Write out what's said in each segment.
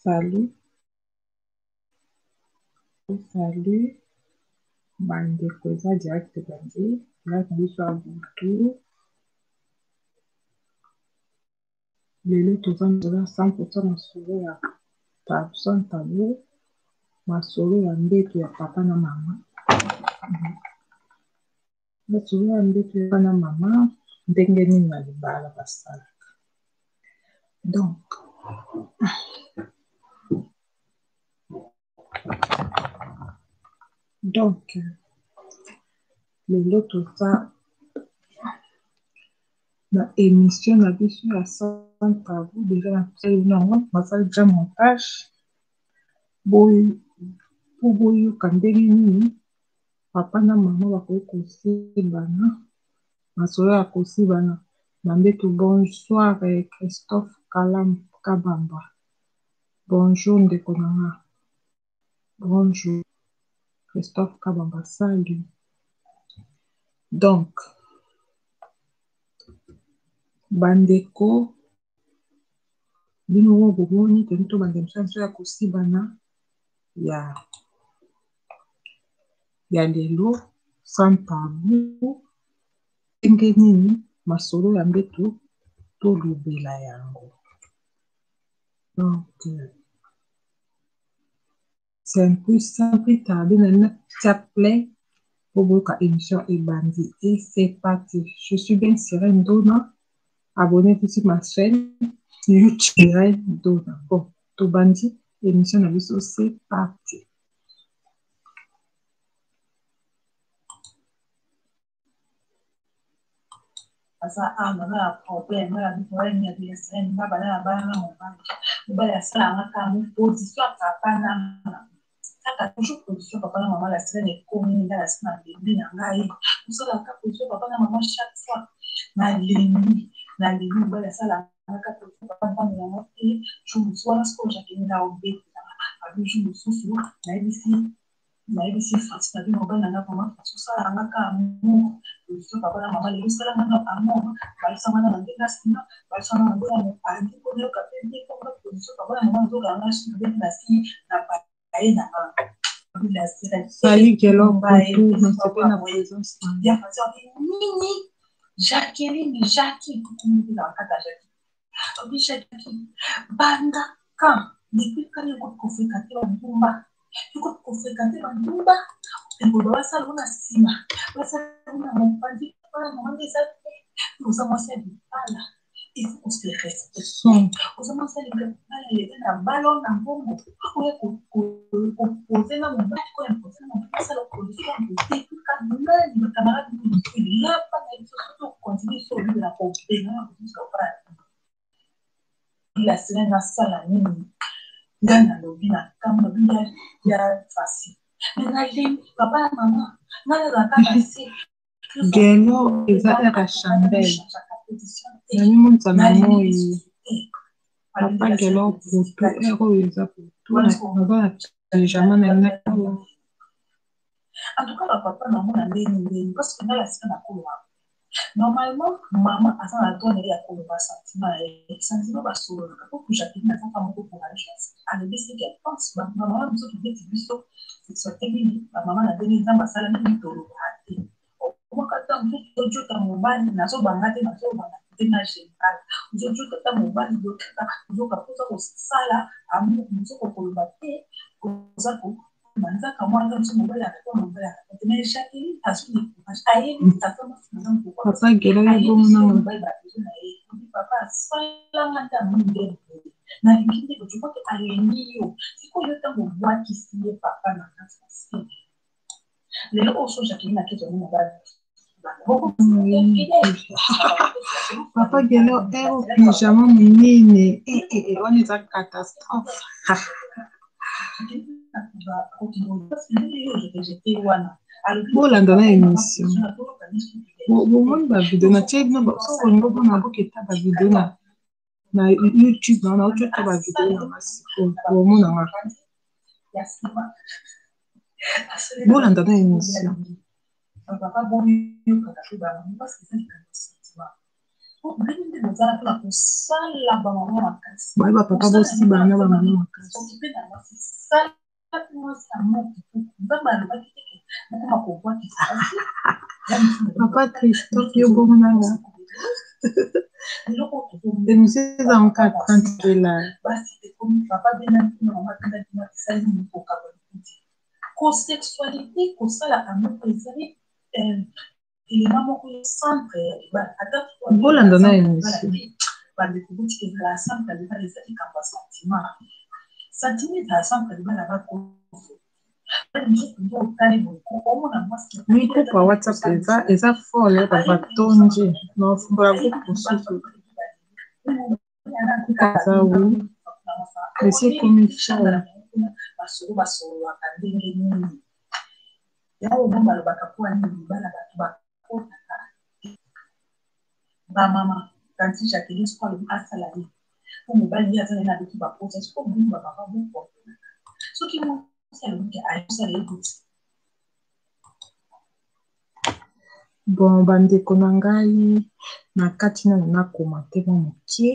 Salut, salut, bande eza direct bandi, là on dit soit bonjour. Lelo tozana 100% masolo ya Tabson Tabou, masolo ya mbeto ya papa na mama. Masolo ya mbeto ya papa na mama, ndenge nini na libala basala. Donc, lelo toza na émission na biso ya Tabson Tabou, déjà na yango basali déjà montage. Po boyoka ndenge nini papa na mama bakoki kosibana, masolo ya kosibana na mbeto. Bonsoir Christophe Kabamba, bonjour ndeko nanga, bonjour Christophe Kabamba, salut. Donc bandeko bino mo bomoni tento bandemso ya kosibana ya lelo sans tabou, ndenge nini masolo ya mbeto tolobela yango. Donc c'est un peu simple, tardé na play pour votre émission Ebandi. Et c'est parti. Je suis bien Sirène Dona. Abonnez-vous sur ma chaîne YouTube Sirène Dona. Bon, tout bandi, émission na biso, c'est parti. Asa amana problème la problème ya BSN ba bana bana ba ya sala kama position papa na kaka toujours position papa na maman la semaine est commune dans la semaine bébé na ngai ça la position papa na maman chaque fois na lemi ba ya sala kaka position papa na maman et je me sois ce que j'ai na obé avec je me sous na ici France na bino bana na maman ça la ngaka amour position papa na maman le sala na amour ba ça na ndena sina ba ça na ndena andi ko le kapeni ko position papa na maman zo la na shi na si na pa na salut Kelon Koutou, merci pour la présence. Mini Jacqueline, Jackie, Banda quand depuis quand il faut fréquenter la Bumba, il faut fréquenter la Bumba, il faut voir ça on a sima, ça on a mon pandi, on a mon des nous avons ça du pala. Il faut qu'on se respecte. Nous avons ça les ballon dans bon poser dans mon bac, quoi, poser dans mon ça la production de tout cas de camarade il là pas de continuer sur lui de la compétence il a semaine na sala nini ngana lobina kama bila ya facile mais na lemi papa maman ngana la kaka Gelo eza era chandelle nani monta na moi papa Gelo putu ero eza putu na pyjama na nga en tout cas papa na mona ndeni parce que na la sika na koloba normalement maman asa na donne ya koloba sentiment basolo pour que Jacqueline na pas moko pour la chance ale bisi qu'elle pense maman biso to beti biso c'est tellement maman na ndeni nzamba sala ni tolo ate wakati mtu ujota mubani nazo bangate nazo bangate na général ujota mubani ujoka kuza kusala amu mzoko kolobate kuza ku manza kamwanga mtu mubali atakuwa mubali atakuwa Jacqueline asuni aye atakama mzangu kwa papa gelo yibona mubali batizo na yeye papa sala ngata munde na ingine kuchukua alenio siko yota mubaki siye papa na nafasi leo oso Jacqueline akizo mubali papa Gelo ero pyjama munene wana eza catastrophe bolanda na émission bomoni bavideo na tie bino sokolingo mpona boketa bavideo na YouTube na ococa bavideo na masiko bomonanga bolanda na émission papa bon parce que ça il bazala pour ça la maman makasi. Bah papa aussi bana ba maman makasi. S'occuper d'un enfant ça moi ça manque tout. Ba ba ba qui Papa Christophe yo bomonanga. Et monsieur est encore quand tu es là. Basi comme papa bien maman quand tu m'as ça il faut co-sexualité comme ça la amour préservé élément moko centre ata bolanda na émission bandeko botiki ezala centre alibala ezali kamba sentiment ezala centre alibala bakoso oui groupe ya whatsapp eza folle batongi na ofungola groupe mosusu eza wi esi ekomi chale basololaka ndenge nini yango bo balobaka mpo ani libala bato bakotaka bamama tanti jacqueline soko alobi asala ye po mobali ye azali na biki baposa soko boni bamama bokotonaka soki mosi alobiki ayosala ye boti bon bandeko na ngai na kati nano nakoma te mwa mokie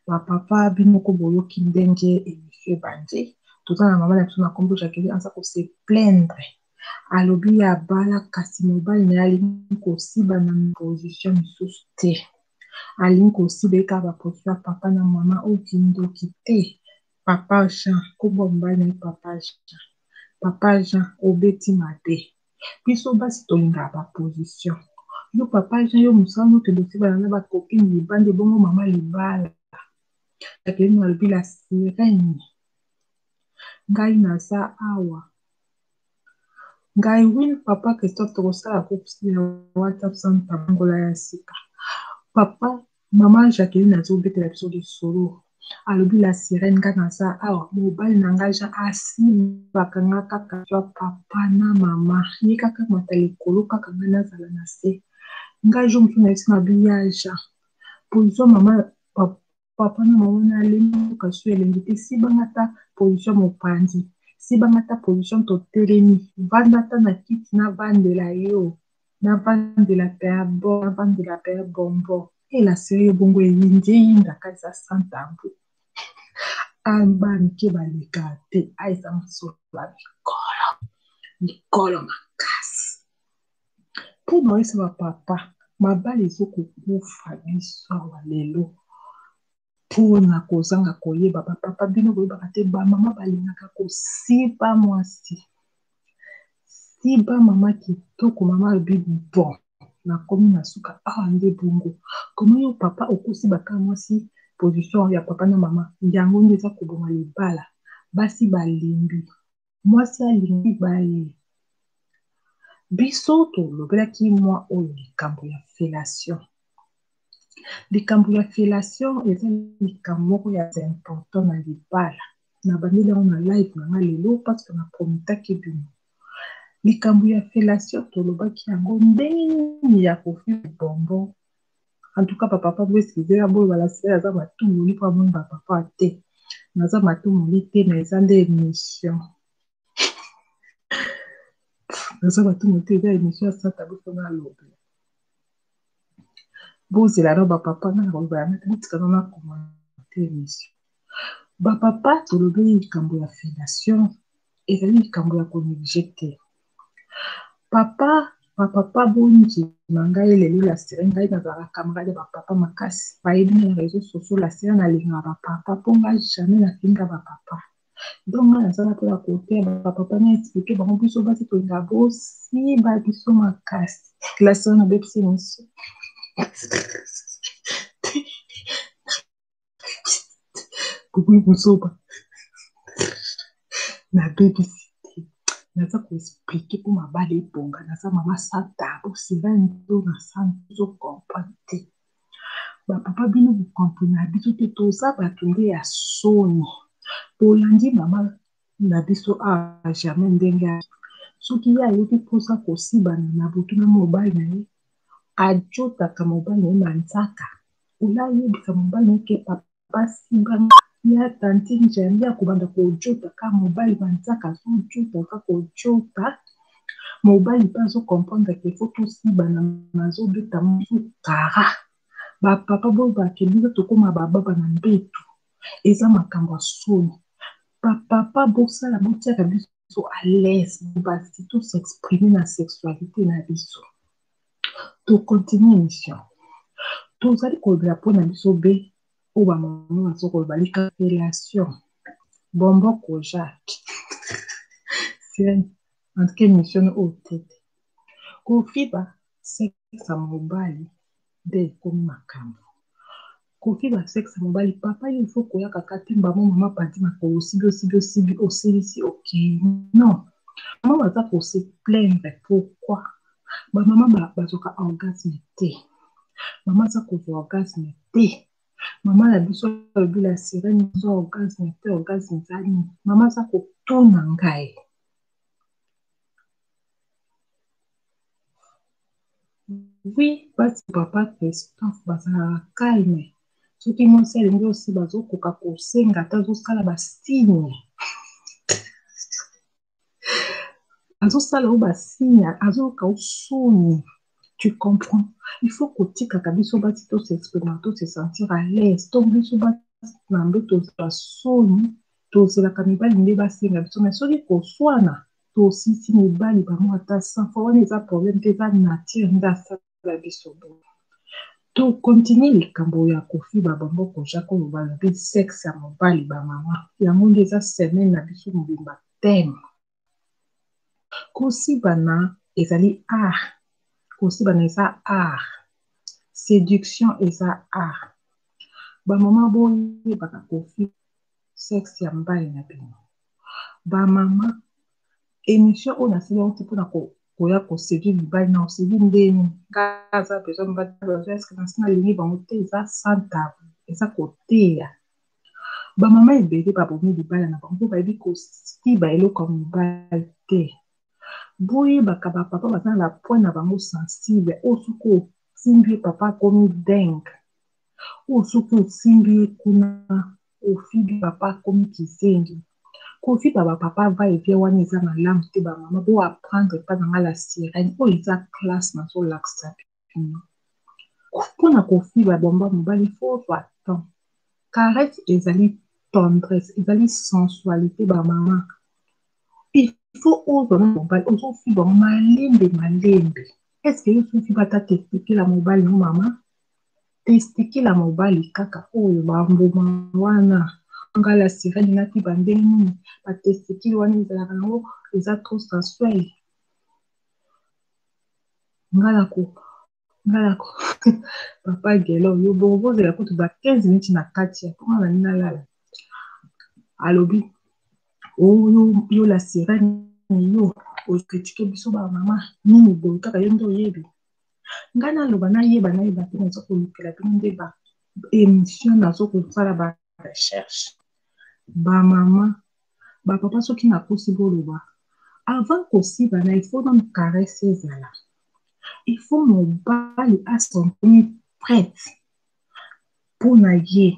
bapapa binoko boyoki ndenge émission ebandi toza na mama na biso na kombo jacqueline aza kose plaindre alobi ya bala kasi mobali na ye alingi kosiba na position mosusu te alingi kosiba ye kaka baposition ya papa na mama okindoki te papa Jean kombo mobali na ye papa Jean obeti mabe biso basi tolingaka baposition yo papa Jean yo mosala nokende osibana na bakokini libanda ebongo mama libala jacqueline alobi la sirene ngai naza awa ngai win papa Christophe tokosala groupe ya WhatsApp sans tabangola ya sika papa mama Jacqueline azobetela biso lisolo alobi la sirene ngai naza awa mobali na ngai ja asibaka nga kaka jwa papa na mama ye kaka mata likolo kaka ngai nazala na se ngai jo mosu na esi na biyaja position mama papa na mama na alembuka so elengi te sibanga ta position mopanzi sibanga ta position totelemi vanda ta na kiti na vandela yo na vandela pea bon na vandela pea bonbon la série bongo eyindi eyindaka eza santambu ambanike baleka te eza mosolo ya mikolo makasi mpo naoyesa bapapa mabali ezokokufa biso awa lelo mpona kozanga koyeba bapapa bino koyebaka te bamama balingaka kosiba mwasi siba mama kitoko mama alobi bon nakomi na suka awa nde bongo koma yo papa okosibaka mwasi position ya papa na mama yango nde eza koboma libala basi balimbi mwasi alingi baye biso tolobelaki mwa oyo likambo ya fellation eza likambo moko ya important na libala na bandeli yango na live na nga lelo parce que na prometaki bino likambo ya fellation tolobaki yango ndenge ya kofi bonbon en tout cas papa bwesizela boyo balasela aza matumoli mpo amoni bapapa te naza matumoli te na eza nde émission naza matumoli te eza émission ya sata biso na lobe bozela no bapapa na koyebana te botikana na komante émission bapapa tolobeli likambo ya fellation ezali likambo ya konéglige te bapapa bongi na ngai lelo la sere ngai nazalaka camarade ya bapapa makasi bayebi na réseau sociaux la sere nalingaka bapapa mpo ngai jamais nafinga bapapa donc ngai nazala mpona kote ya bapapa na explike bango biso basi tolingaka bosiba biso makasi la sere nabebisi miso bokui kosoba nabebisi naza koexplike mpo mabala ebonga naza mama santabo siva ndo na santo ozokomprane te bapapa bino bokomprene na biso te toza bato nde ya soni bolandi mama na biso a jamais ndenge soki ye ayoki mposa kosibana na botu na mobali na ye ajotaka mobali na ye na nzaka olayebisa mobali na ye ke papa sibana ya tanti njambi akobanda kojota ka mobali banzaka azojota ka kojota mobali mpe azokomprendre ke fo tosibana nazobeta mosu kara bapapa boyo bakendika tokóma bababa na mbeto eza makambo ya soni. Bapapa bosala botiaka biso à l'aise basi tosexprime na sexualité na biso. Tocontinue émission tozali kolobela mpona biso be oyo bamama bazokoloba licafelation bombo kojaki en tout cas émission oyo tete kofiba sexe mobali nde ekomi makambo. Kofiba sexe mobali papa yo ifo koyaka kati mbamo mama padi makolo osibi osilisi okei non mama baza kose plaindre pourquoi bamama bazwaka orgasme te. Mama aza kozwa orgasme te. Mama na biso alobi la sirene ezwa orgasme te orgasme eza nini. Mama aza kotuna ngai. Oui, basi papa Christophe bazalaka calme. Soki mwasi alingi osi bazokoka kosenga ata azosala basigne. Azosala oyo basigne azoyoka osoni. Tu comprends? Il faut kotikaka biso basi tosexprime to se sentir à l'aise. To biso basi na mbeto tozala soni tozelaka mibali nde basenga biso mais soki koswana tosisi mibali bango ata sans fois wana eza problème te eza nature nde asala biso boye. Tocontinue likambo ya kofiba bango koja koloba lobi sexe ya mobali bamama yango nde eza semaine na biso mobimba teme. Kosibana ezali art. Kosibana eza art. Séduction eza art. Bamama boyebaka kofiba sexe ya mobali na bino. Bamama émission oyo nasili yango te mpona koya koséduire mibali na oséduire ndeni ngaza besoin mibali bazo eske nasi nalingi bango te eza sans tabou eza koteya. Bamama ebele babomi libala na bango mpo bayebi kosiba eloko ya mobali te. Boyebaka bapapa baza na point na bango sensible oyo soki osimbi ye papa akomi dingue oyo soki osimbi ye kuna ofibi papa akomi kizengi. Kofiba bapapa va evie wana eza malamu te bamama bo apprendre pa nanga la sirène oyo eza classe nazolakisa bino. Mpona kofiba bomba mobali fo ozwa temps. Caresse ezali tendresse ezali sensualité bamama. Il faut ozwa na mobali ozofiba malembe. Est-ce que yo sofiba ata testikila mobali no mama? Testikila mobali kaka oyo bambuma wana nga la sirène naki bandenge nini batestikile wana ezalaka nango eza trop sensuel. Ngalako papa gelo yo bozela kutu ba 15 minutes na kati ya koma na nina lala alobi yo la sirène yo okritike biso ba mama nini boye kaka yo nde oyebi. Ngai naloba nayeba te naza kolukela bino nde ba émission nazokosala ba recherche. Bamama bapapa soki nakosi boloba avant kosibana il faut donc caresse ezala. Il faut mobali asentimi prête mpona ye.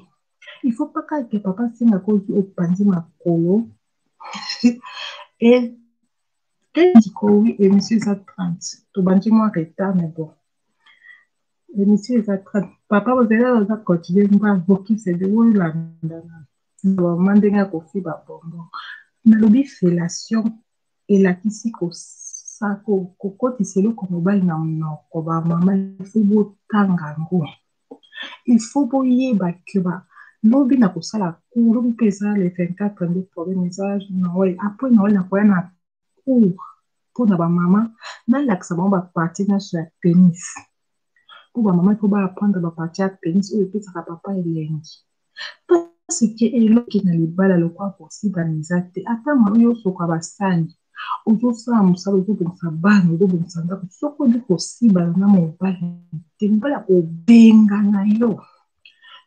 Il faut pas kaka papa singa koki opandi makolo et oui émission eza 30 tobandi mwa retard mais bon émission eza 30 papa bozela baza continue mba bokise de oyolandana bamama ndenge ya kofiba bongo. Nalobi fellation elakisi kokotisa eloko mobali na monoko bamama ifo botanga yango. Ifo boyeba ke lobi na kosala cour lobi mpe eza le 24 nde problème eza noel apres noel nakoya na cour mpona bamama nalakisa bango baparti nyonso ya pénis mpo bamama mpo baapprendre baparti ya pénis oyo epesaka papa elengi. Sike eloki na libala lokwa kosibana eza te ata mama yo soka basani ozosala mosala ozobongisa bana ozobongisa ndako soki obi kosibana na mobali te mobali akobenga na yo.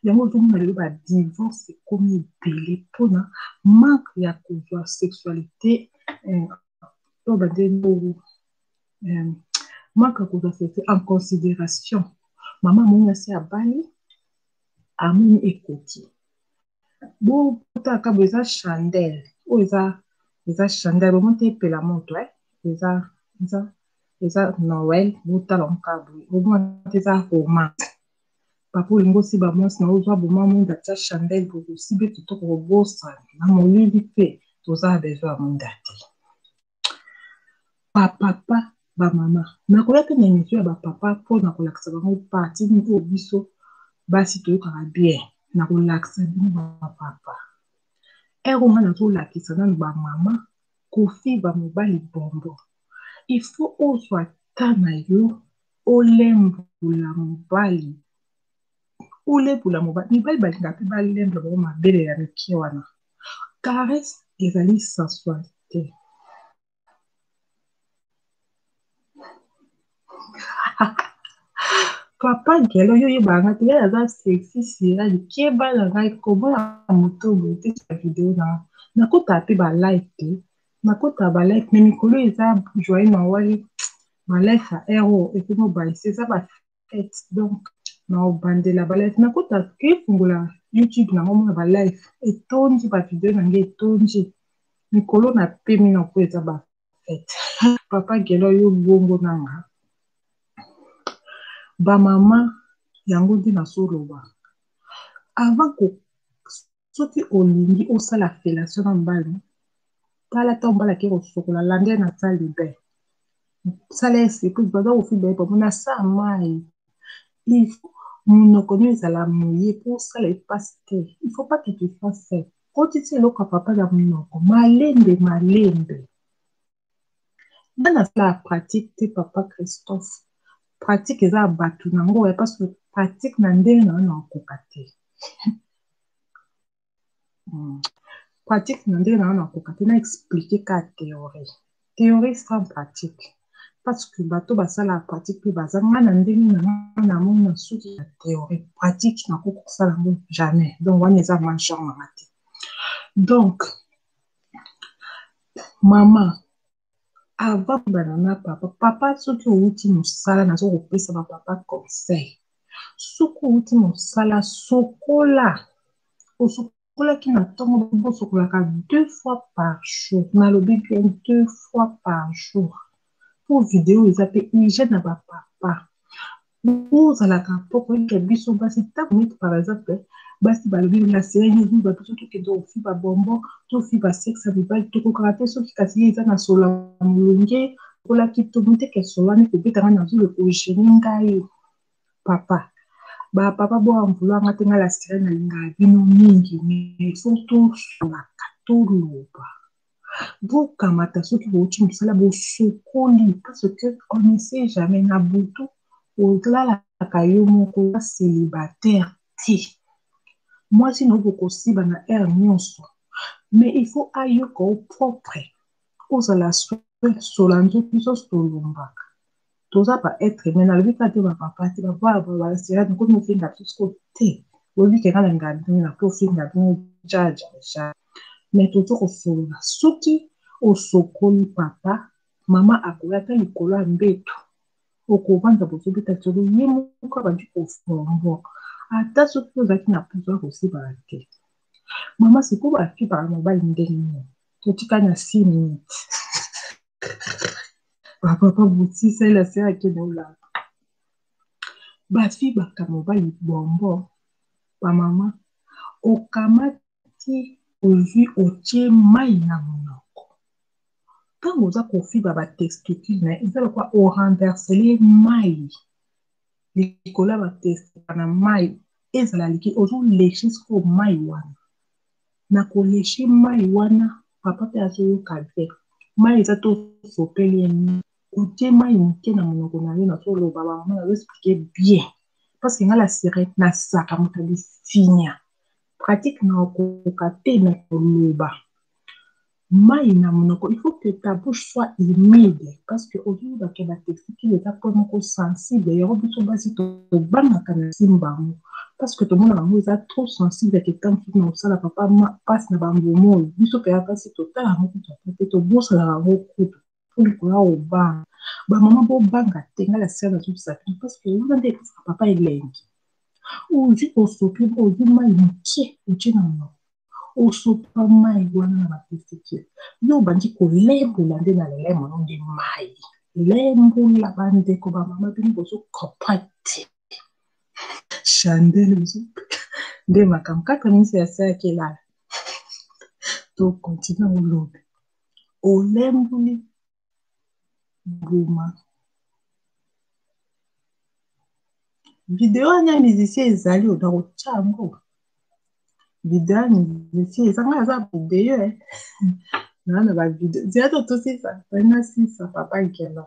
Yango ozomona lelo badivorce ekomi ebele mpona manque ya kozwa sexualité oyo badendo manque ya kozwa sexualité en considération. Mama amoni asi abali amoni ekoti botaka bo eza chandelle oyo eza chandelle bomonte epela moto eza noel botala mokaboye bomona eza romance papa olingo osiba mwasi na ozwa boma mwinda atia chandelle boye osibe kitoko kobosa na molili mpe toza na besoin ya mwinda te. Bapapa bamama nakoya mpe na émission ya bapapa mpona kolakisa bango parti oyo biso basi toyokaka bien na kolakisa bino bapapa ero nga nazolakisa nanu bamama kofiba mobali bombo ifo ozwa ta na yo olembula mobali mibali balinga mpe balembula bango mabele ya mike wana caresse ezali sensualité. Papa gelo yo yebanga te ya aza sexy sirali keba na ngai kobona moto boye te sa video na nakota pe ba like te nakota ba like mais mikolo eza joyeux na wali ba like a ero et puis no ba c'est ça ba fête donc na obandela ba like nakota ke fungola YouTube na mona ba like etondi ba video na ngai etondi mikolo na pemi na ko eza ba fête. Papa gelo yo bongo nanga ba mama yango nde nasoloba avant ko soki olingi osala fellation na mbala tala ta mbala ke kosokola lande na salle de bain sala eseprise baza kofiba ye pamo na sa mai monoko nio ezala moye mpo osala epasi te il faut pas que tu fasses ça kotiti eloko ya papa na monoko malembe nga nasala ya pratique te papa Christophe pratique eza bato nango ya parce que pratique na ndenge na wana okoka te pratique na ndenge na wana okoka te na expliquer ka théorie sans pratique parce que bato basala pratique pe baza nga na ndenge na mona soki ya théorie pratique nakoki kosala yango jamais donc wana eza manchar mama te donc mama avant banana papa soki outi mosala nazo kopesa bapapa conseil soki outi mosala osokolaki na ntongo bosokolaka 2 fois par jour nalobi bien 2 fois par jour po video eza pe hygiène na bapapa ozalaka mpo koyika biso basi ntango neti par exemple basi balobi na sereni babiso tokende ofiba bombo tofiba sexe ya mibali tokokaka te soki kasi ye eza na solo ya molonge olaki tomuteke solo wana ekobetanga na zolo ekogeni ngai papa bapapa boamvulwanga te nga la sirene alingaka bino mingi mais fo tosolaka toloba bokamata soki bouti mosala bosokoli parce que on ne sait jamais na butu olalaka yo moko ya célibataire te mwasi na okokosiba na aire nyonso mais il faut ayoka o propre ozala sola nzoki so tolombaka toza ba être humain nalobi ka te bapapa te basirane komi ofinga biso te lobi kenga na ngabini na po ofinga bino jaja mais toza kosolola soki osokoli papa mama akoya ta likolo ya mbeto okovanza bozobeta tolo ye moko abandi kofombo ata soki ozalaki na puso ya kosibala te mama siko bafibaka mobali ndenge nini totikani na 6 minutes bapapa botisela se akende olala bafibaka mobali bombo bamama okamati ozwi otie mai na monoko ntango oza kofiba batesticule na eza lokwa orenversele mai likolo ya batesticule na mai ezala liki ozoleshe siko mai wana na koleshe mai wana papa mpe azoyoka bien mai eza tosopeli ye otie mai moke na monoko na yo nazoloba bamama nazoexplike bien parce que nga la sirene nasaka moto alisinya pratique na okoka te na koloba mai na monoko il faut que ta bouche soit humide parce que ozolobaka batexticule eza mpo moko sensible yango biso basi tobangaka na simbango parce que tomona bango eza trop sensible ke ntango soki na kosala papa mpasi na bambomo oyo biso mpenza mpasi totala yango kutu te tobosana yango kutu po likola obanga bamama bobanga te nga la sere nazobisa bino parce que wana nde ekosaka papa elengi ozwi osopi ozwi mai moke otie na monoko osopa mai wana na batesticule yo obandi kolembola nde na lelemo no nde mai lembola bandeko bamama bino bozokopa te chandelle nde makambo 4 minutes ya asalaki elala tokontinue olobi olemboli mbuma video wana ya musicien ezali oda kotya yango video ya musicien ezanga aza video na bavideo zia totosisa bana sisa papa nkelo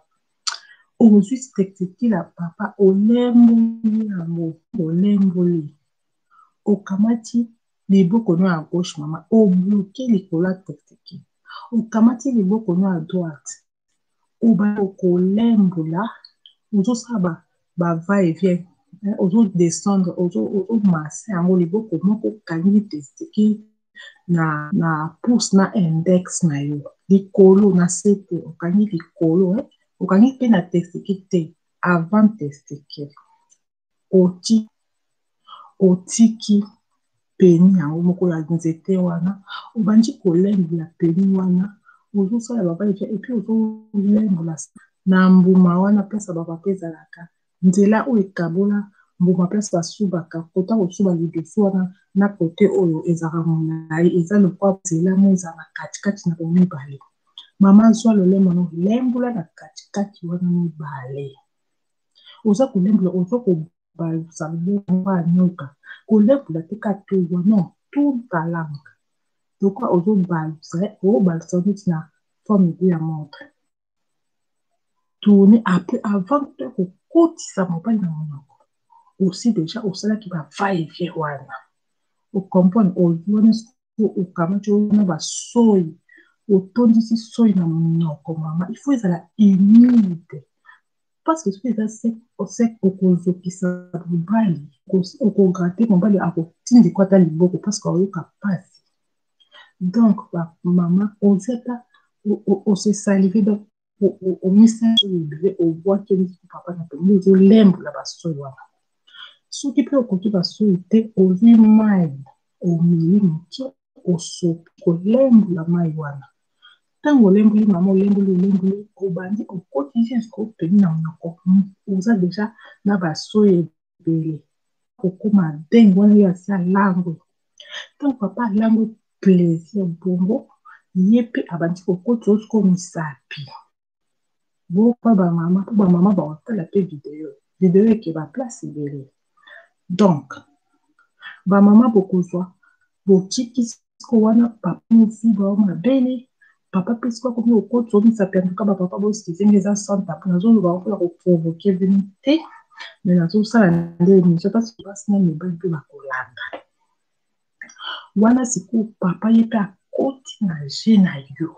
ozwi tektekila papa olemboli yango olemboli okamati liboko no ya gauche mama obloke likolo ya tekteki okamati liboko no ya droite obaya kolembola ozosala bava et vient ozodescendre ozomase yango liboko moko okangi tekteki na pouce na index na yo likolo na sete okangi likolo okangi mpe na tekteki te avant tekteki otiki peni yango moko ya nzete wana obandi kolembola peni wana ozosala baba epi ozolembola na mbuma wana place bapapa ezalaka nzela oyo ekabola mbuma place basubaka kota kosuba liboso wana na kote oyo ezalaka molai eza lokwa nzela mo ezala na katikati na bomibale mama azwa lolemo no lembola na katikati wana mibale oza kolembola oza kobalusa biloko ya nyoka kolembola te katoywa non tout balanga lokwa ozobalusa neti na forme ya montre tourner après avant te kokotisa mobali na monoko aussi déjà osalaki bava et vient wana ocompone ozwani okamati wana basoyi otondisi soyi na monoko mama il faut ezala humide parce que soki eza sec okozokisa mobali okograte mobali akotindi ko ata liboko parce que oyoka pasi donc mama ozeta ose salive donc omisa ebele obwaki papa na pembe ozolembola basoyi wana soki mpe okoki basoyi te ozwi mai omeli moke osopi kolembola mai wana ntango olemboli mama olemboli obandi okotisi esko openi na monoko oza deja na basoyi ebele okoma ndenge wana yo asi alango ntango papa alango plaisir bongo ye mpe abandi kokoti osiko misapi bopa bamama mpo bamama baotala mpe video eke baplace ebele donc bamama bokozwa bokikisiko wana papa mosi baoma bele papa mpe siko akomi okoti omisapi antuka bapapa bosikizenge eza santa mpo nazoloba mpona koprovoke bino te me nazosala nde émission mpasi basi na mibali mpe bakolanda wana sikoyo papa ye mpe akoti na je na yo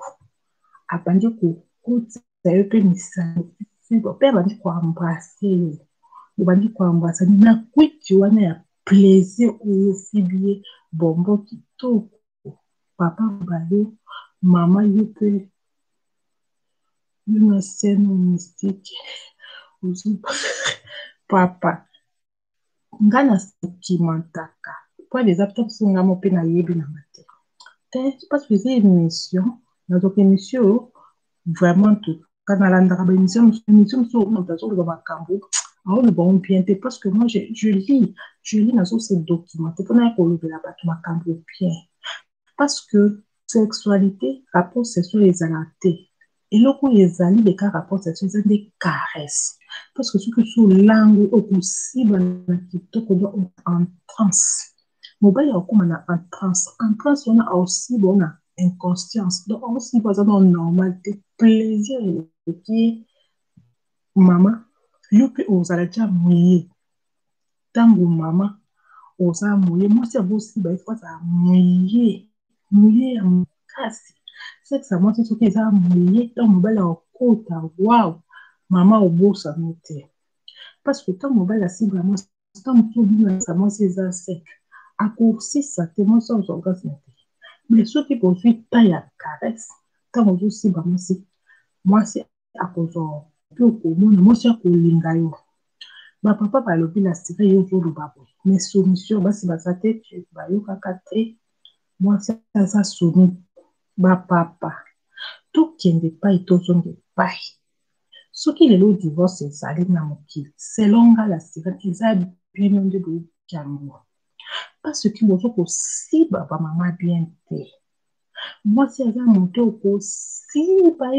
abandi kokotisa yo mpe misano mpe abandi koambrase yo obandi koambrase na kwiti wana ya plaisir oyo fibie bombo kitoko papa balo mama yo mpe na scène mystique papa nga na sakimantaka po eza peut être nga mo pe na yebi na mate te parce que c'est émission donc émission vraiment tout quand on a la émission sur on a toujours makambo on le bon bien parce que moi je lis dans ces documents pour na ko le la bato makambo bien parce que sexualité rapport sexuel ezalate eloko ezali de cas rapport sexuel c'est des caresses parce que ce que sur langue au possible na kitoko doit en transe mobile okoma na en transe on a aussi bon inconscience donc aussi pas dans normalité plaisir qui mama yo pe ozala ja mouye tango mama oza mouye moi c'est aussi ba fois ça mouye ya makasi c'est ça moi c'est ce que eza mouye tango mobile okota waouh mama obosa note parce que tango mobile asiba moi tango tout bien ça moi c'est ça sec akosisa te moi sans orgasme mais soki bozwi ta ya caresse ntango ozosimba mwasi akozwa mpe okomona mwasi akolinga yo bapapa balobi na sika yo ozoloba boye mais solution basi baza te bayokaka te mwasi aza soni bapapa tokende epai tozonga epai soki lelo divorce ezali na mokili selon nga la sirene eza bino nde boyoki yango. Parce que bozokosiba bamama bien te. Mwasi aza moto okosiba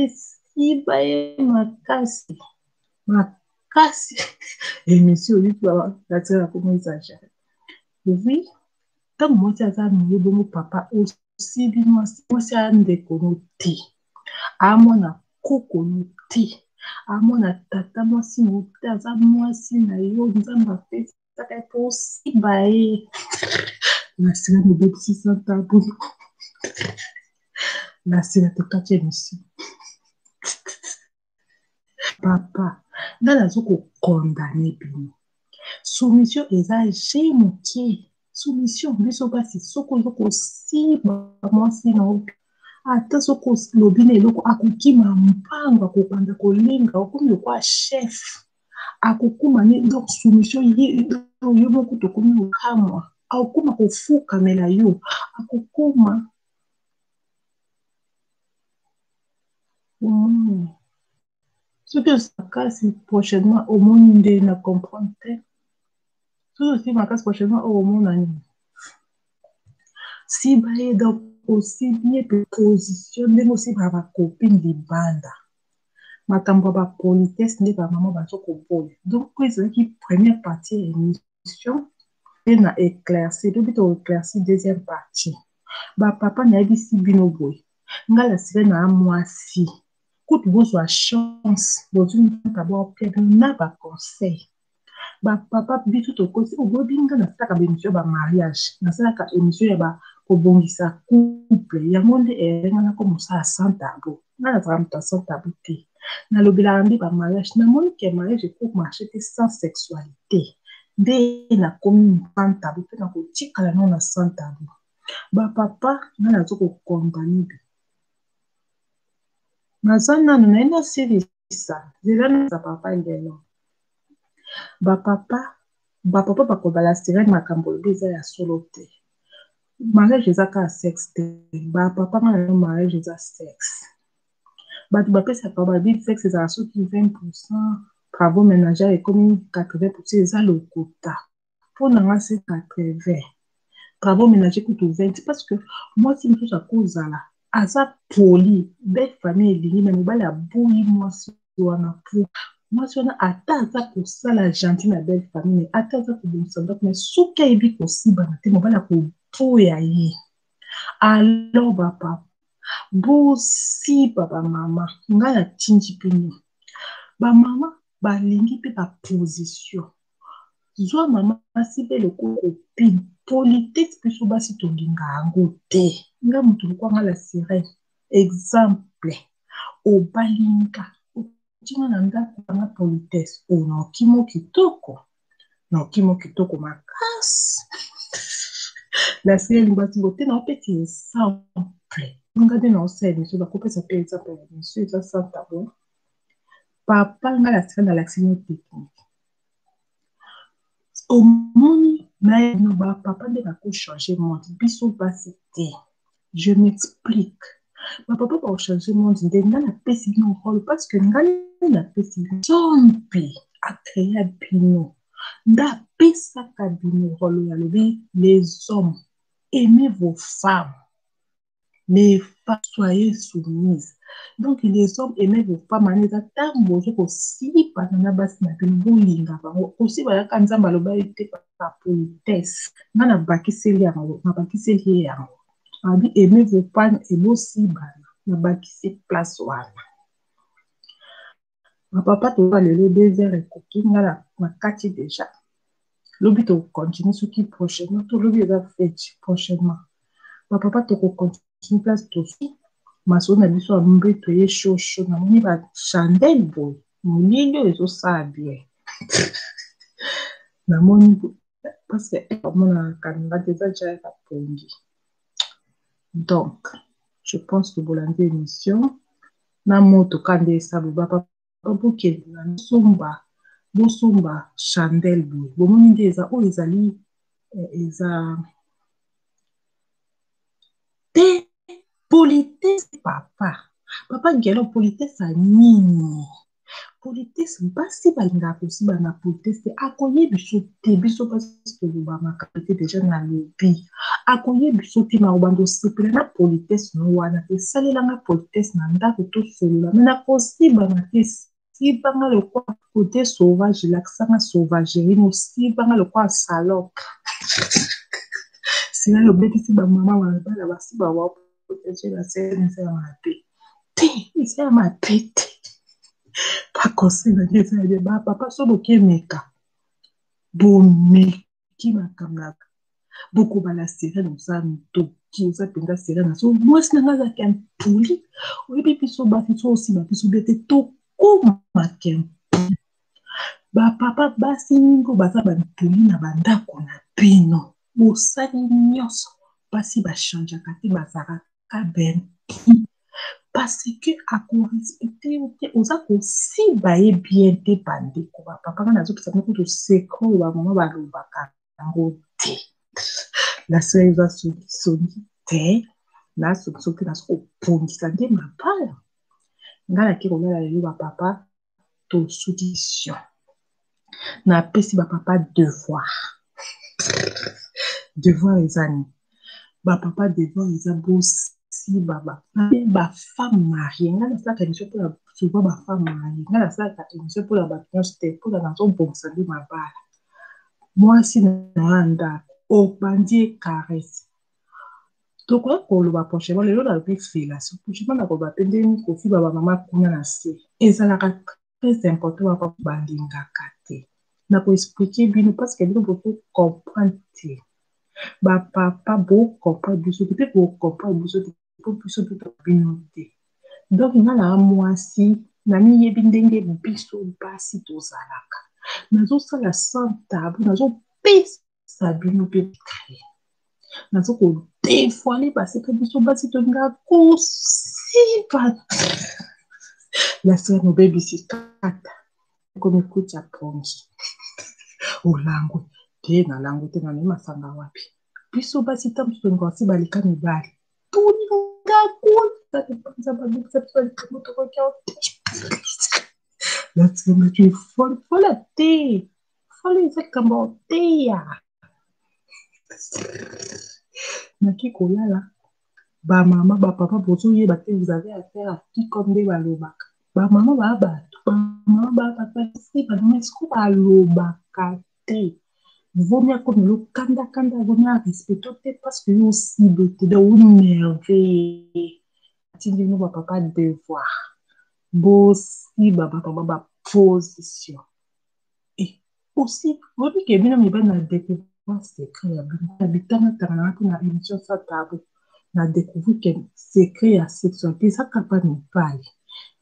ye makasi makasi. Émission oyebi balatira comme exagéré. Oui, ntango mwasi aza moye bongo papa osibi mwasi aya ndeko no te, amona koko no te, amona tata mwasi no te, aza mwasi na yo nzambe apesaka ye mpo osiba ye. Nasila nobebisi santabu nasila tokati émission. Papa nga nazokokondane bino. Soumission eza je mokie. Soumission biso basi soko ozokosiba mwasi na yo ata soko lobi na eloko akokima mpango akokanda kolenga okomi lokwa chef akokuma ne. Donc soumission yo moko tokomi kokamwa akokuma kofukamela yo akokuma soki osakasi prochainement omoni nde na comprendre te. Soki osi makasi prochainement omona nini si baye donc aussi bien position ndenge osibaka bakopine libanda makambo ya bapolitesse nde bamama bazokoboya. Donc po ezalaki première partie ya émission mpe na éclairci lobi to éclairci deuxième partie. Bapapa nayebisi bino boye ngai nasika na mwasi kutu bozwa chance bozwinaka bopia na baconseil. Bapapa biso tokosi obobinga nasalaka baémission ya bamariage, nasalaka émission ya kobongisa couple yango nde erengana ko mosala sans tabou. Nga nazala moto ya sans tabou te, nalobelaka nde bamariage. Namoni ke mariage eko marché te sans sexualité nde nakomi sans tabou mpe nakotikala nano na sans tabou. Bapapa nga nazokokondane bi naza nano naye nasilisa zela naza papa lelo. Bapapa bakobala sirene makambo lobi eza ya solo te. Mariage eza kaka sexe te. Bapapa nga na mariage eza sexe. Bato bapesaka babi sexe ezala soki 20%, travaux ménagers ekomi 80%, eza lokota. Mpona nga se 80, travaux ménagers kutu 20, parce que mwasi mosusu akozala aza poli belle famille elingi me mobali aboyi mwasi wana po mwasi wana ata aza kosala gentil na belle famille ata aza kobongisa ndako me soki ayebi kosibana te mobali akopoya ye. Alors bapapa bosiba bamama ngai natindi bino bamama balingi mpe baposition. Zwa mama asibe loko kopine politike biso basi tolinga yango te. Nga moto lokwa nga la sirene exemple obalinga otinga na ndako anga politesse onokimo kitoko makasi la sirene batingo te na opeti exemple nga nde na osala émission bakopesa mpe exemple ya émission eza sans tabou. Papa nga la sirene alakisino technique omoni naino bapapa nde bakochange monde biso basi te. Je m'explique. Bapapa bakochange monde nde nga napesi bino rôle parce que nga napesi bino zombi akreya bino ndapesaka bino rôle ya lobi les hommes aimez vos femmes, les femmes soyez soumises. Donc les hommes aimez vos femmes aneza ntango ozokosibana na basi na bino bolinga bango kosibana nzambe aloba ete pa politesse nga nabakiseli ye yango abi aimez vos femmes ebosibana nabakisi place wana. Bapapa toza lelo 2 heures ekoki nga nakati déjà lobi tokokontinue soki prochainement to lobi eza fete prochainement. Bapapa tokokontinue place tosi maso na biso ya mbeto ye shosho namoni bachandele boye molili oyo ezosala bien namoni parce que amonaka nga déjà ja bapongi. Donc je pense que bolandi émission na motoka nde esabo bapapa bokende na bosomba chandele boye bomoni nde eza oyo ezali eza te politesse. Papa ngelo politesse ya nini politesse basi balingaka aussi bana politesse akoyebi biso te biso basi tolobamaka te deja na lobi akoyebi biso te na obanda osepela na politesse no wana te esalelanga politesse na ndako tosolola me nakosibana te sibanga lokwa kote sauvage lakisanga sauvagerie nosibanga lokwa salope sina lobetisi bamama balabala basi bawa protege la sene eza ya mabe te eza ya mabe te bakosela te eza ya be bapapa so bokemeka bomeki makamaka bokobala sirene oza ntoki oza mpenza sirene so mwasi na nga azalaki ya mpuli oyebi biso basi so osiba biso bie te tokomaka mpuli bapapa basi mingi baza bampuli na bandako na bino bosali nyonso basi bachangeaka te bazalaka bempi parce que akorespecte yo te oza kosiba ye bien te bandeko bapapa nga nazopesa moko tosecret oyo bamama balobaka yango te la sœur eza soki te nasoki te naso kopongisa nde mabala ngai nake kolala lelo bapapa tosolution napesi bapapa devoir eza nini bapapa devoir eza bosi bafemme marie ngai nasalaka émission mpona souvent bafemme marie ngai nasalaka émission mpona bato nyonso te mpona nazobongisa nde mabala mwasi na ndako obandi ekarese tokoya koloba prochainement lelo nalobi félation prochainement nakoloba mpe ndeni kofiba bamama kuna na se ezalaka très important bapapa balingaka te nakoexplike bino parce que bino bokocomprendre te bapapa bocomprendre biso te mpe bocomprendre biso te mpo biso mpe bino te donc nga na mwasi namiyebi ndenge biso basi tozalaka nazosala sans table nazopesa bino mpe bikaye nazokodefoile baseka biso basi tolinga kosiba la sœur mobebisi kata komikuta pongi olangwe te nalangwe te nanayi masanga wapi biso basi ntango tolinga basi baleka mibali tolinga kosaepanza babikisa biso baleka motokokia la sœur metu fola te fola eza likambo teya naki kolala bamama bapapa bozoyeba te vous avez affaire à qui comme nde balobaka bamama baa bato bamama baa bapasi banama esiko balobaka te vomia comme lokandakanda vomia respecte te parce que yo osibe te de onerve atindino bapapa devoir bosiba bapapa baposition et aussi obike bino mibali na découvrir secret ya bino nabitangatanga mpe na émission sa table na découvrir que secret ya sexualité ezaka pa mibali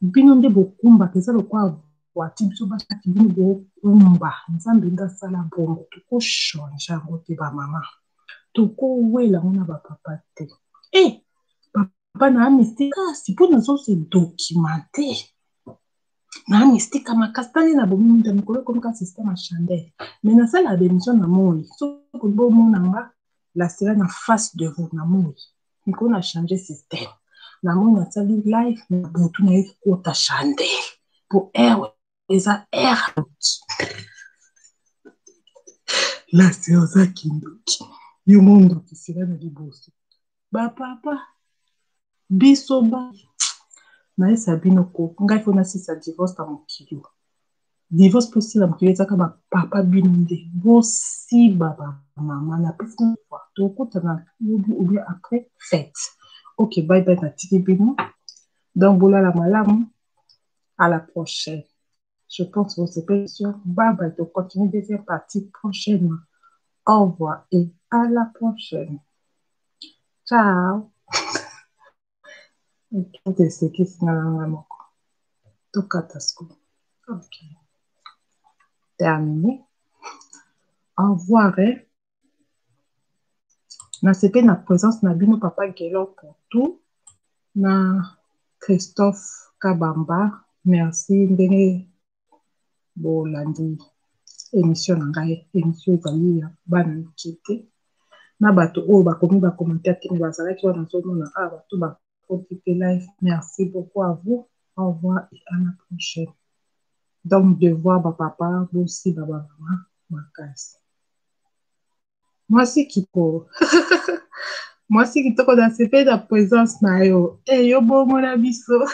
bino nde bokumbaka eza lokwa voiti biso basaki bino bokumba nzambe nde asala bongo tokochange yango te bamama tokowela ngo na bapapa te papa na amnistie kasi mpo nazose documente na amnistie makasi tani na bominda mikolo ekomika système ya chandelle mais nasala bémission na moi soki bomonanga la sera na face de vous na moi mikolo na change système na moi nasali live na butu na ye kota chandelle po air eza air la sera oza kindoki yo mondoki sera na liboso bapapa biso ba naesa bino ko ngai fo nasisa divorce na mokili divorce mpo sila mokili ezaka bapapa bino nde bosiba bamama na pesi fois tokotana lobi ou bien après fête ok bye bye natiki bino donc bolala malamu à la prochaine je pense que c'est pas sûr bye bye to continue deuxième partie prochainement au revoir et à la prochaine ciao ok terminé au revoir na sepe na présence na bino papa Gelo pour tout na Christophe Kabamba merci ndenge bolandi émission na ngai émission ezali ya bana mike te na bato oyo bakomi bacommentaire te bazalaki wana nazomona bato bakoki te live merci beaucoup à vous au revoir et à la prochaine. Donc, de voir papa, aussi, maman, ma casse. Moi, c'est qui pour. Moi, c'est qui toko dans ce pays de présence, na yo. Eh, yo, bon, mon abisso.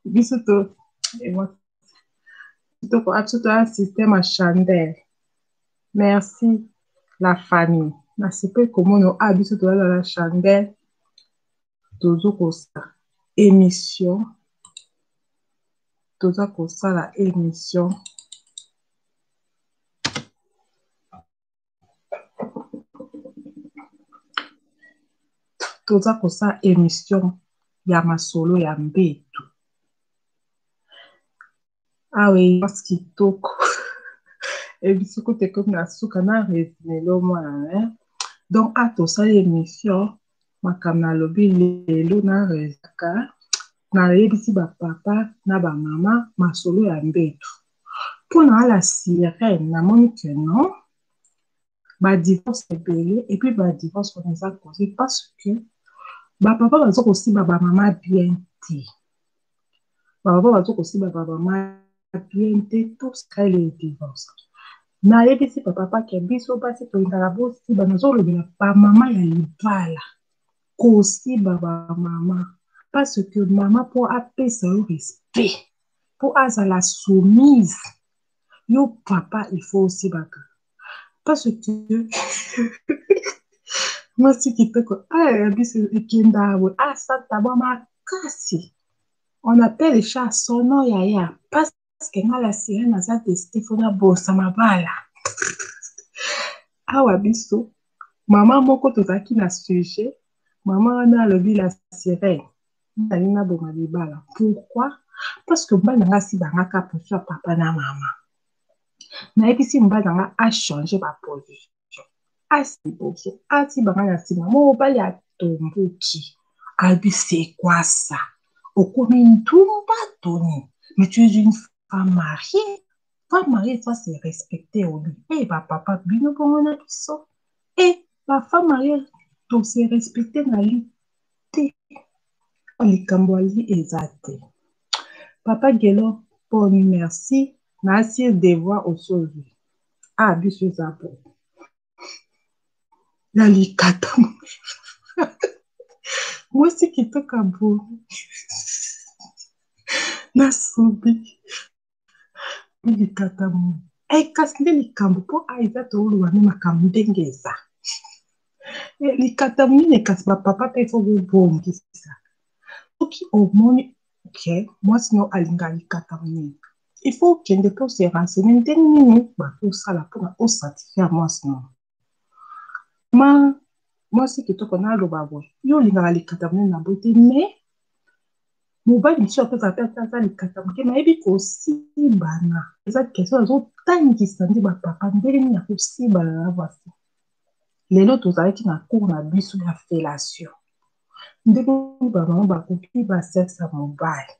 Biso to. Et moi, toko, à tout un système à chandelle. Merci, la famille. Na sepe comment no abisso to dans la chandelle. Tozo kosa. Émission. Tozo kosa la émission. Toza kosa émission ya masolo ya mbetu. Awe parce kitoko. Et bisoko te comme na suka na résumé lo mwana. Donc a tosala émission makamna lobi lelo na rezaka na yebisi ba papa na ba mama masolo ya mbetu. Pour na la sirène na moni que non. Ba divorce ebele et puis ba divorce on les a causé parce que ba papa bazo kosimba ba mama bien te. Ba papa bazo kosimba ba mama bien te tout ce qu'elle est divorce. Na yebisi papa ke biso basi tolingaka bosimba nazolobela ba mama ya libala kosimba ba mama parce que mama po apesa yo respect po azala soumise yo papa il faut aussi baka parce que moi si kitoko biso ekenda awe asata bwa makasi on appelle les chats son nom yaya parce que nga la sirène aza testé fona bosa mabala awa biso mama moko tozalaki na sujet mama wana alobi la sirène nali na boma libala pourquoi parce que mbala nga si bangaka position papa na mama nayebisi mbala nga a changer ba position asi boso ati banga na nsima mobali atomboki abi c'est quoi ça okomi ntumba toni mais tu es une femme mariée. Femme mariée, ça c'est respecter au lit. Et bah papa, bino bongo na biso. Et la femme mariée, donc c'est respecter na lit. Likambo ali ezate. Papa Gelo, bon merci. Merci de voir au sol. Ah, biso zapo. La likata. Moi c'est qui toka bo. Na sobi. Likata mo. Kasi nde likambo po aiza touluwa ni makambo ndenge eza. Likata mine kasi bapapa te fo bobongisa. Soki omoni ke mwasi no alinga likata mine. Il faut kende po se renseigner ndenge nini bakosala mpona osatisfaire mwasi no. Mwasi kitoko naloba boye yo olingaka likata mine na boye te mais mobali mosusu apesa pe aza likata moke nayebi kosimbana eza question azotangisa nde bapapa ndenge nini ya kosimbana na basi lelo tozalaki na cour na biso ya fellation ndenge bamama bakoki basexe ya mobali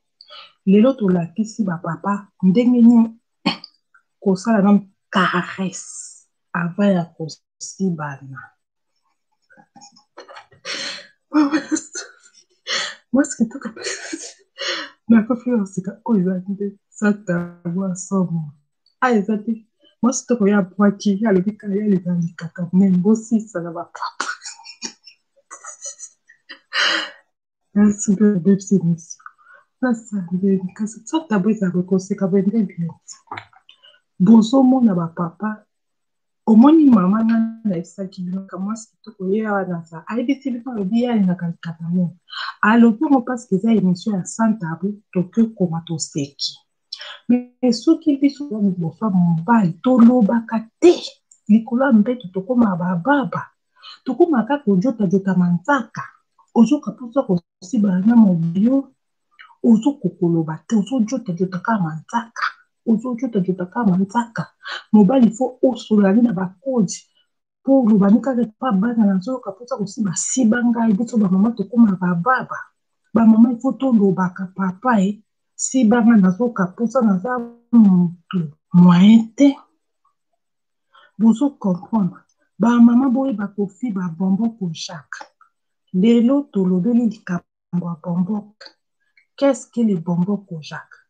lelo tolakisi bapapa ndenge nini kosala na caresse avant ya kosimbana mwasi kitoko nakofi osika oyo eza nde satabo asomo eza te mwasi toko ya bwaki alobi kala ya leza likata mene bosisa na bapapa kasi mpe babebisi émission nasambeni kasi satabo ezaka koseka boye nde bien bozomona bapapa omoni mama nga na esaki biloko mwasi kitoko ye awa naza ayebisi bino alobi ye alingaka likata mene alobi ngo parce que eza émission ya santabo toke koma toseki mais soki biso bofa mobali tolobaka te likolo ya mbeto tokóma bababa tokóma kaka ojota manzaka ozoka mposa kosibana na mobio ozokokoloba te ozojota kaka manzaka ozojota kaka manzaka mobali fo osolani na bakodi mpo olobani kaka pa bana nazoyoka mposa kosiba ngai biso bamama tokóma bababa bamama ifo tolobaka papa sibanga nazoka mposa naza motu moyen te bozo comprendre bamama boyeba kofi babombo ko jacques lelo tolobeli likambo ya bombo qu'est-ce que le bombo ko jacques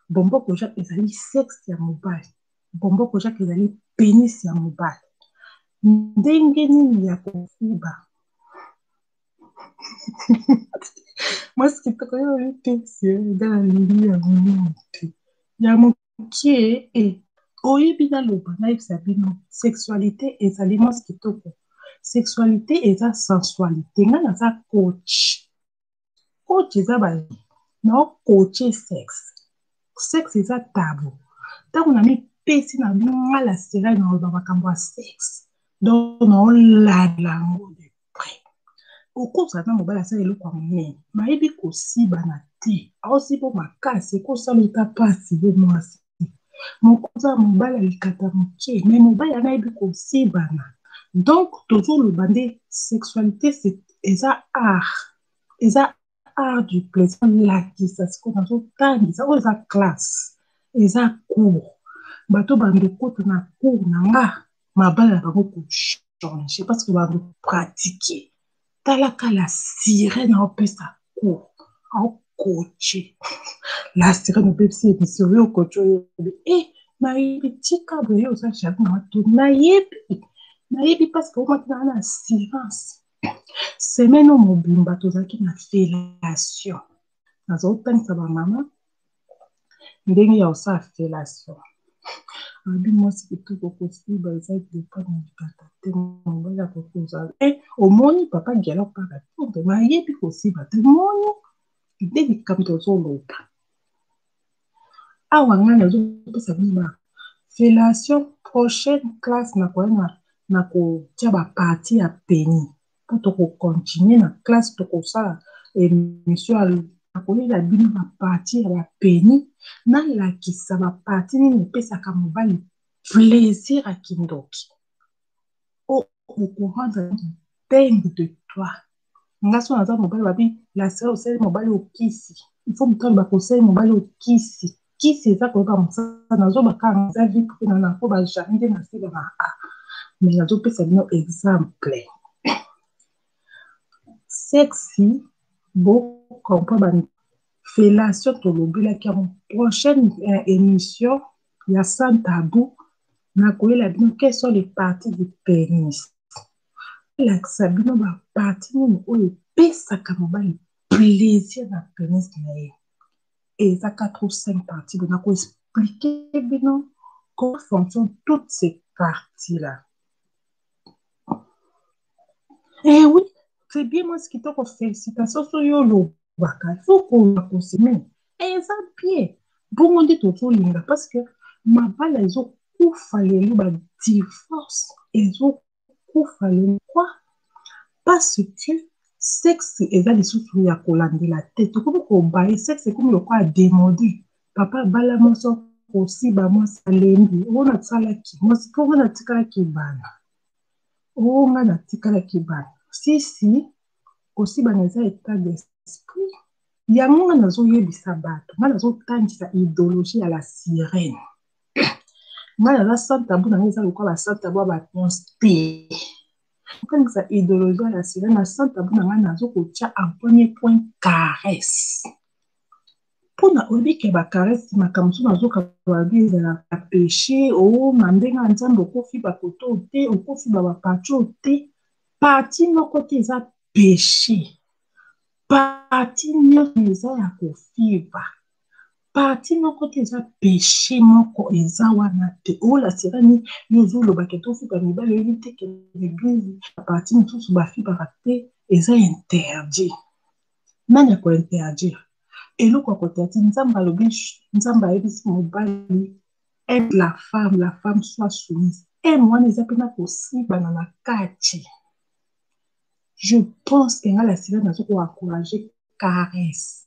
Bombo kojak ezali sexe ya mobali. Bombo kojak ezali pénis ya mobali. Ndenge nini ya kofiba. Mwasi kitoko yo litesi ezala lili ya moke. Ya moke oyebi naloba nayebisa bino sexualité ezali mwasi kitoko. Sexualité eza sensualité. Nga naza coach. Coach eza bali. Na coacher sexe. Sexe eza tabu. Ntango na mipesi na bino la série na oloba makambo ya sexe. Donc na olala yango de près. Okoza na mobali asala eloko ya monene. Mayebi kosiba na te. Aosiba makasi ekosala ota pasi bo mwasi. Mokoza mobali alikata moke. Mais mobali anayebi kosibana. Donc tozoloba nde sexualité eza art. Eza art du plaisir lakisa siko nazotangisa oyo eza classe eza cours bato bandokota na cours na nga mabala na bango kochange parce que bando pratiquer talaka la sirène aopesa cours aocoache la sirène opesi émission oyo coach oyo nayebi tika boye oza jardin na bato nayebi parce que omatina na assurance semaine au mobimba tozalaki na fellation nazotangisa bamama ndenge ya osala fellation abi mwasi kitoko kosiba eza depa na likata te mobali akokozala omoni papa giala opaka tonde nayebi kosiba te moni nde likambo tozoloba awa ngai nazopesa bino fellation prochaine classe na kotia baparti ya peni pour tokocontinue na classe tokosala émission akolela bino baparti ya bapeni nalakisa baparti nini epesaka mobali plaisir akindoki okorendre dépendre de toi nga so naza mobali babi la sere osali mobali okisi ifo motali bakosali mobali okisi kisi eza koyeba mosala nazobakanga eza vi mpe na po bajamai nde nasila na mais nazopesa bino exemple sexy comprend ba fellation tolobelaki yango prochaine émission ya sans tabou nakoyela bino quelles sont les parties du pénis lakisa bino baparti nini oyo epesaka mobali plaisir na pénis na ye eza 4 ou 5 parties bo nakoexplike bino comment fonctionnent toutes ces parties là oui c'est bien moi ce qui t'a félicitations sur yo waka il faut qu'on continue eza bien bongo nde tozolinga parce que mabala ezokufa lelo badivorce ezokufa lelo kwa parce que sexe eza lisusu ya kolandela te tokomi kobaye sexe ekomi lokola démodé papa abala mwasi kosiba mwasi alembi oyo natikalaki mwasi mpo oyo natikalaki bana oyo nga natikalaki bana sisi kosibana eza état d'esprit yango nga nazoyebisa bato nga nazotangisa idéologie ya la sirène nga naza santabu na nga eza lokola basantabu ya batonse te otangisa idéologie ya la sirène na santabu na nga nazokotia en premier point caresse mpona oyebike bacaresse makambo so nazokaba ezalaka péché na ndenge ya nzambe okofiba koto te okofiba baparti te parti moko te eza péché parti nyonso eza ya kofiba parti moko te eza péché moko eza wana te olasirani yo ozolobaka tofiba mibali oyebi te ke l'église parti mosusu bafibaka te eza interdit nani akointerdire eloko akointerdire nzambe alobi nzambe ayebisi mobali aide la femme soit soumise wana eza mpena kosibana na kati. Je pense que la sirène n'a pas encouragé caresse.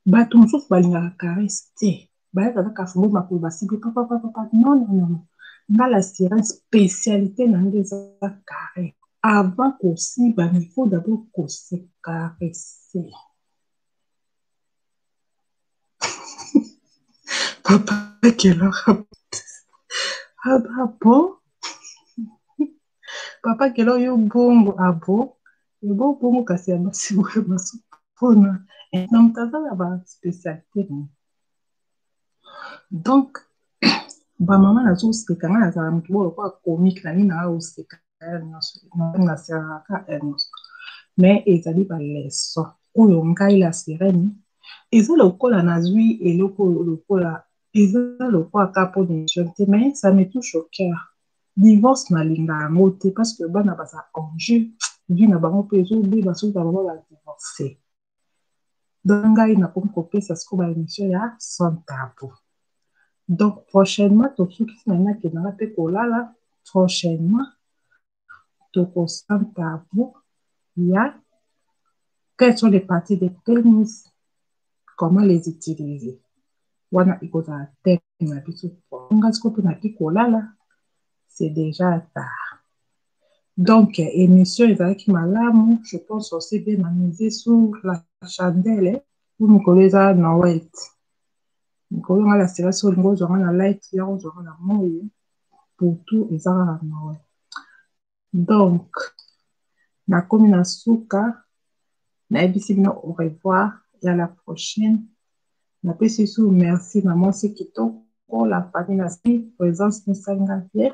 Bato mosusu balingaka caresse te. Bayaka kaka fungo makolo basibi papa. Non. Nga la sirène spécialité na nga eza caresse. Avant kosiba, il faut d'abord qu'on se caresse. Papa, quelle heure? Ah bon? Papa quelle heure yo bongo? Ah bon? Yo bongo kasi ya masibu mpona na mutazala ba spécialité. Donc, bamama nazoseka nga nazala motu oyo lokola comique na nini na oseka naseraka nyonso mais ezali baleson oyo ngai la sirene eza lokola nazwi eloko oyo lokola eza lokola ka mpo d'émission te mais ça me touche au cœur divorce nalinga yango te parce que bana baza enjeu vie na bango mpe ezobeba soki na bango badivorce donc ngai nakomi kopesa siko baémission ya sans tabou. Donc, prochainement, tout ce qui s'est fait prochainement, tout à vous, il y a quelles sont les parties des pénis, comment les utiliser. Wana ikoza thème na biso nga sikope na kikolala c'est déjà tard. Donc, émission ezalaki malamu, je pense aussi bien amuser sur la chandelle pour nous coller à Noël. Mikolo nga la sera so ngo zonga na light ya zonga na moyo pour tout ezaka na Noël. Donc, nakomi na suka nayebisi bino au revoir et à la prochaine. Napesi sou merci na mwasi kitoko la famille na si présence misalinga bien.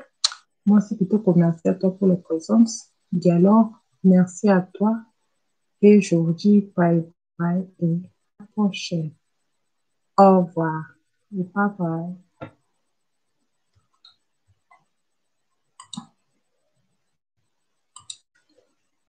Mwasi kitoko merci à toi pour la présence. Dialogue, merci à toi et je vous dis bye bye et à la prochaine. Au revoir. Bye bye.